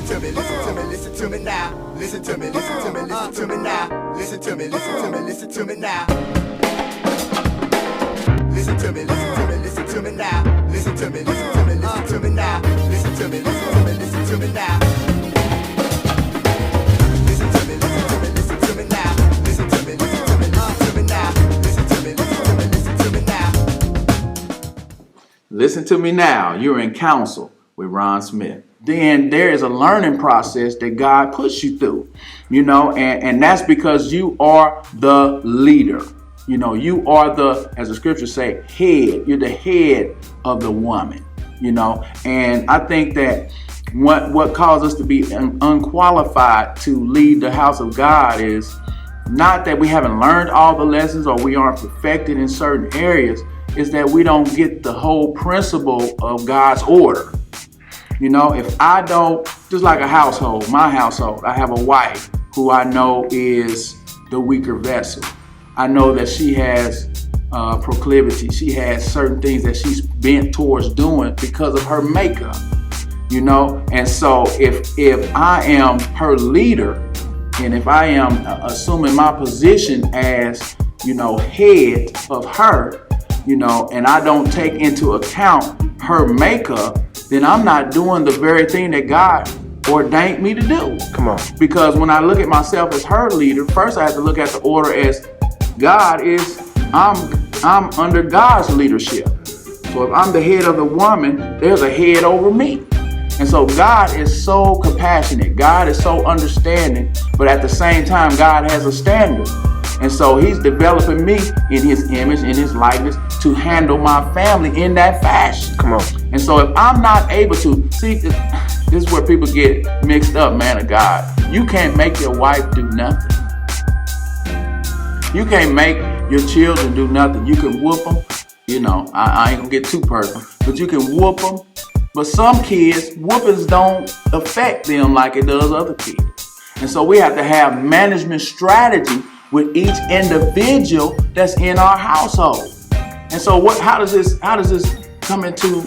to me, listen to me, listen to me now. Listen to me, listen to me, listen to me now. Listen to me, listen to me, listen to me now. Listen to me, listen to me, listen to me now. Listen to me, listen to me, listen to me now. Listen to me, listen to me, listen to me now. Listen to me, listen to me, listen to me now. Listen to me, listen to me, listen to me now. Listen to me, listen to me, listen to me now. Listen to me now. You're in counsel with Ron Smith. Then there is a learning process that God puts you through, and that's because you are the leader. You are the, as the scriptures say, head. You're the head of the woman, and I think that what caused us to be unqualified to lead the house of God is not that we haven't learned all the lessons or we aren't perfected in certain areas, is that we don't get the whole principle of God's order. If I don't, just like a household, my household, I have a wife who I know is the weaker vessel. I know that she has proclivity. She has certain things that she's bent towards doing because of her makeup, And so if I am her leader and if I am assuming my position as, head of her, and I don't take into account her makeup, then I'm not doing the very thing that God ordained me to do. Come on. Because when I look at myself as her leader, first I have to look at the order as I'm under God's leadership. So if I'm the head of the woman, there's a head over me. And so God is so compassionate. God is so understanding. But at the same time, God has a standard. And so he's developing me in his image, in his likeness, to handle my family in that fashion. Come on. And so if I'm not able to, see, this is where people get mixed up, man of God. You can't make your wife do nothing. You can't make your children do nothing. You can whoop them. I ain't gonna get too personal, but you can whoop them. But some kids, whoopings don't affect them like it does other kids. And so we have to have management strategy with each individual that's in our household. And so how does this come into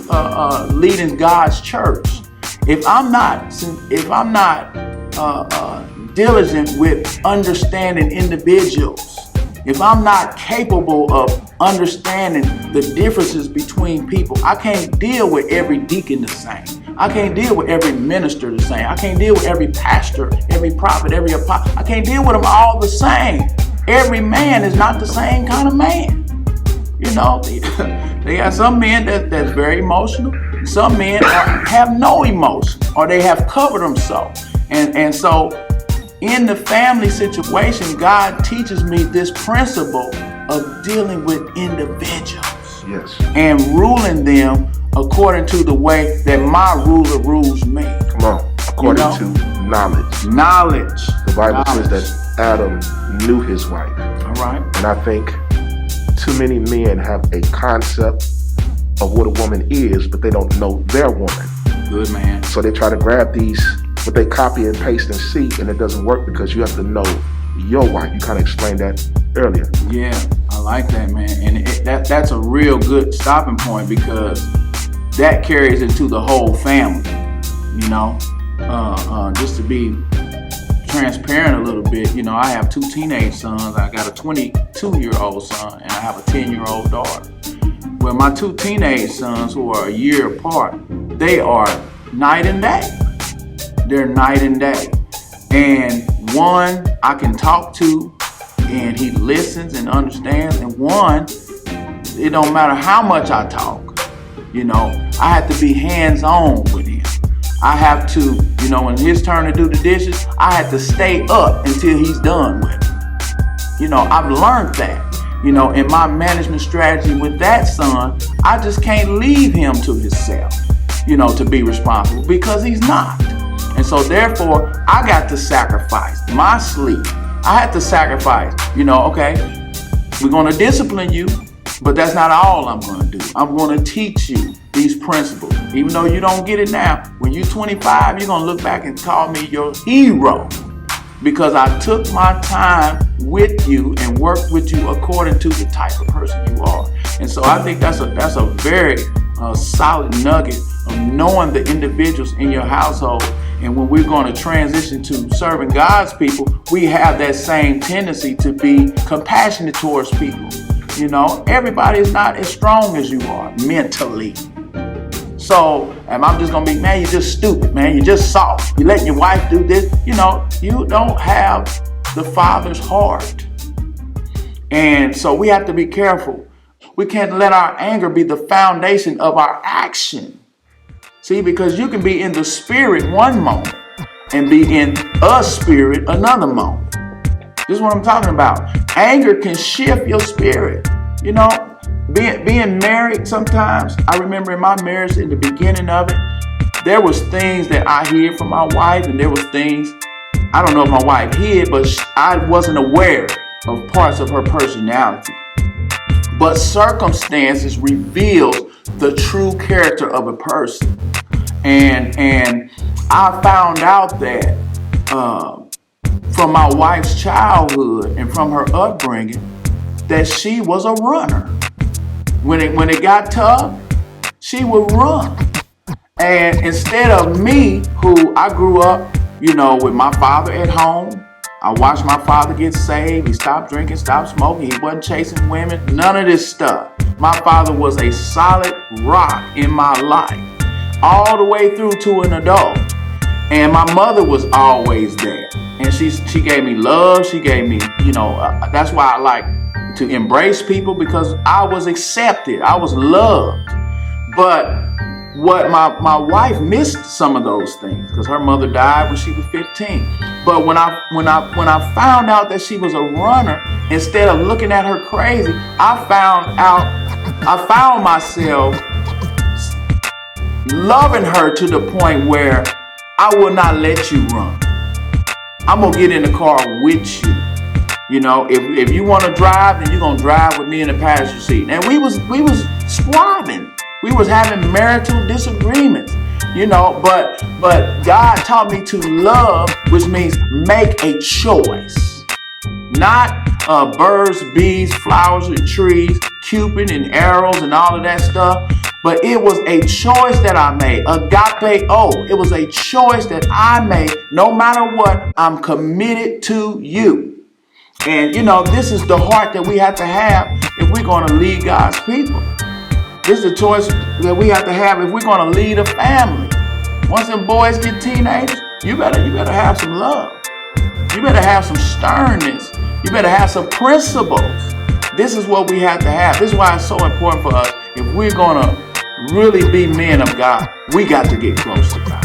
leading God's church? If I'm not diligent with understanding individuals, if I'm not capable of understanding the differences between people, I can't deal with every deacon the same. I can't deal with every minister the same. I can't deal with every pastor, every prophet, every apostle. I can't deal with them all the same. Every man is not the same kind of man. They got some men that's very emotional. Some men have no emotion, or they have covered them so. And so in the family situation, God teaches me this principle of dealing with individuals. Yes. And ruling them according to the way that my ruler rules me. Come on. According to knowledge. Knowledge. The Bible says that Adam knew his wife. All right. And I think too many men have a concept of what a woman is, but they don't know their woman. Good man. So they try to grab these, but they copy and paste and see, and it doesn't work because you have to know your wife. You kind of explained that earlier. Yeah, I like that, man. And that's a real good stopping point because that carries into the whole family, just to be transparent a little bit, I have 2 teenage sons. I got a 22-year-old son and I have a 10-year-old daughter. Well, my 2 teenage sons, who are a year apart, they are night and day. They're night and day. And one I can talk to and he listens and understands, and one, it don't matter how much I talk. I have to be hands-on with him. I have to, when it's his turn to do the dishes, I have to stay up until he's done with it. I've learned that. In my management strategy with that son, I just can't leave him to himself, to be responsible, because he's not. And so therefore, I got to sacrifice my sleep. I had to sacrifice, okay, we're going to discipline you, but that's not all I'm going to do. I'm going to teach you these principles. Even though you don't get it now, when you're 25, you're going to look back and call me your hero, because I took my time with you and worked with you according to the type of person you are. And so I think that's a very solid nugget of knowing the individuals in your household And when we're going to transition to serving God's people, we have that same tendency to be compassionate towards people. You know, everybody is not as strong as you are mentally. So, and I'm just going to be, man, you're just stupid, man. You're just soft. You're letting your wife do this. You know, you don't have the Father's heart. And so we have to be careful. We can't let our anger be the foundation of our action. See, because you can be in the spirit one moment and be in a spirit another moment. This is what I'm talking about. Anger can shift your spirit. You know, being married sometimes, I remember in my marriage in the beginning of it, there was things that I hid from my wife, and there was things, I don't know if my wife hid, but I wasn't aware of parts of her personality. But circumstances reveal the true character of a person. And I found out that from my wife's childhood and from her upbringing, that she was a runner. When it got tough, she would run. And instead of me, who I grew up, you know, with my father at home, I watched my father get saved. He stopped drinking, stopped smoking. He wasn't chasing women, none of this stuff. My father was a solid rock in my life, all the way through to an adult. And my mother was always there. And she gave me love. She gave me, you know, that's why I like to embrace people, because I was accepted. I was loved. But what my wife missed some of those things, because her mother died when she was 15. But when I found out that she was a runner, instead of looking at her crazy, I found myself loving her to the point where I will not let you run. I'm gonna get in the car with you. You know, if you want to drive, then you're gonna drive with me in the passenger seat. And we was squabbling. We was having marital disagreements, you know, but God taught me to love, which means make a choice. Not birds, bees, flowers, and trees, Cupid and arrows and all of that stuff. But it was a choice that I made. Agapeo. It was a choice that I made. No matter what, I'm committed to you. And, you know, this is the heart that we have to have if we're going to lead God's people. This is the choice that we have to have if we're going to lead a family. Once them boys get teenagers, you better have some love. You better have some sternness. You better have some principles. This is what we have to have. This is why it's so important for us. If we're going to really be men of God, we got to get close to God.